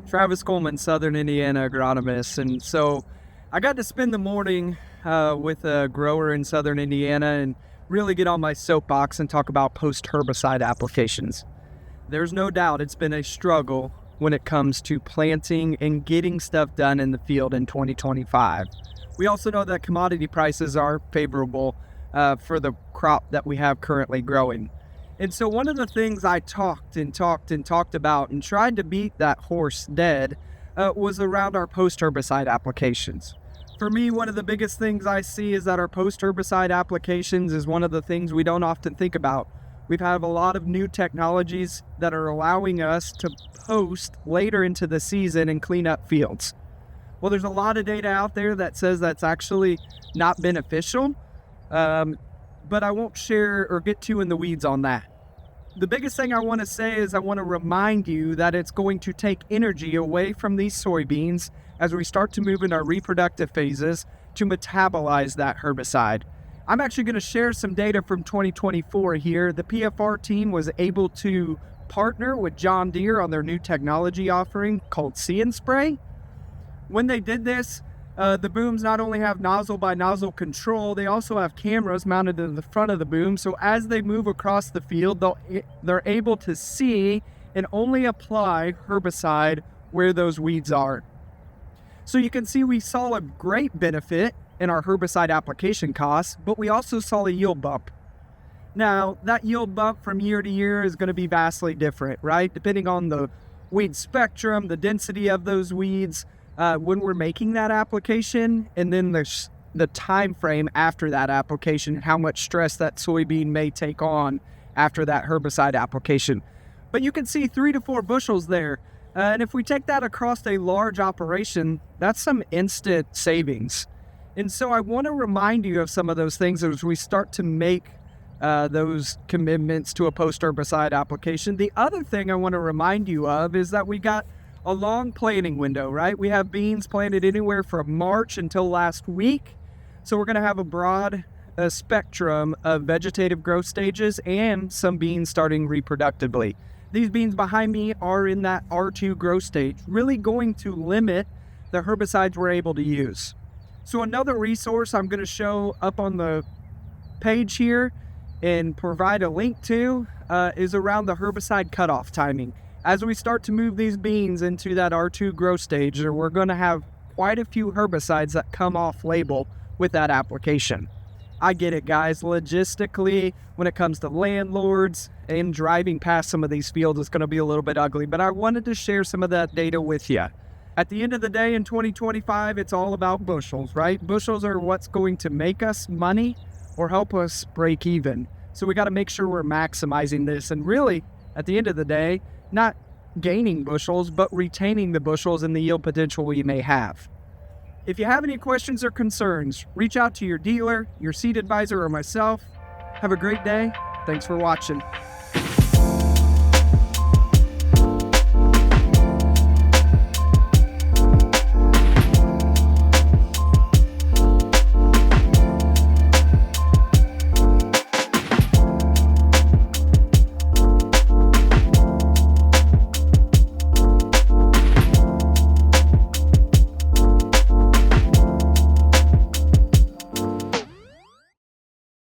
Travis Coleman, Southern Indiana agronomist. And so I got to spend the morning with a grower in Southern Indiana and really get on my soapbox and talk about post-herbicide applications. There's no doubt it's been a struggle when it comes to planting and getting stuff done in the field in 2025. We also know that commodity prices are favorable for the crop that we have currently growing. And so one of the things I talked about and tried to beat that horse dead was around our post-herbicide applications. For me, one of the biggest things I see is that our post-herbicide applications is one of the things we don't often think about. We've had a lot of new technologies that are allowing us to post later into the season and clean up fields. Well, there's a lot of data out there that says that's actually not beneficial, but I won't share or get too in the weeds on that. The biggest thing I want to say is I want to remind you that it's going to take energy away from these soybeans as we start to move in our reproductive phases to metabolize that herbicide. I'm actually going to share some data from 2024 here. The PFR team was able to partner with John Deere on their new technology offering called See and Spray. When they did this, the booms not only have nozzle by nozzle control, they also have cameras mounted in the front of the boom. So as they move across the field, they're able to see and only apply herbicide where those weeds are. So you can see we saw a great benefit in our herbicide application costs, but we also saw a yield bump. Now, that yield bump from year to year is going to be vastly different, right? Depending on the weed spectrum, the density of those weeds, when we're making that application, and then the time frame after that application, how much stress that soybean may take on after that herbicide application. But you can see 3 to 4 bushels there. And if we take that across a large operation, that's some instant savings. And so I want to remind you of some of those things as we start to make those commitments to a post-herbicide application. The other thing I want to remind you of is that we got a long planting window, right? We have beans planted anywhere from March until last week. So we're going to have a broad spectrum of vegetative growth stages and some beans starting reproductively. These beans behind me are in that R2 growth stage, really going to limit the herbicides we're able to use. So another resource I'm going to show up on the page here and provide a link to is around the herbicide cutoff timing. As we start to move these beans into that R2 growth stage, we're going to have quite a few herbicides that come off label with that application. I get it, guys. Logistically, when it comes to landlords and driving past some of these fields, it's going to be a little bit ugly, but I wanted to share some of that data with you. At the end of the day, in 2025, it's all about bushels, right? Bushels are what's going to make us money or help us break even. So we got to make sure we're maximizing this. And really, at the end of the day, not gaining bushels, but retaining the bushels and the yield potential we may have. If you have any questions or concerns, reach out to your dealer, your seed advisor, or myself. Have a great day. Thanks for watching.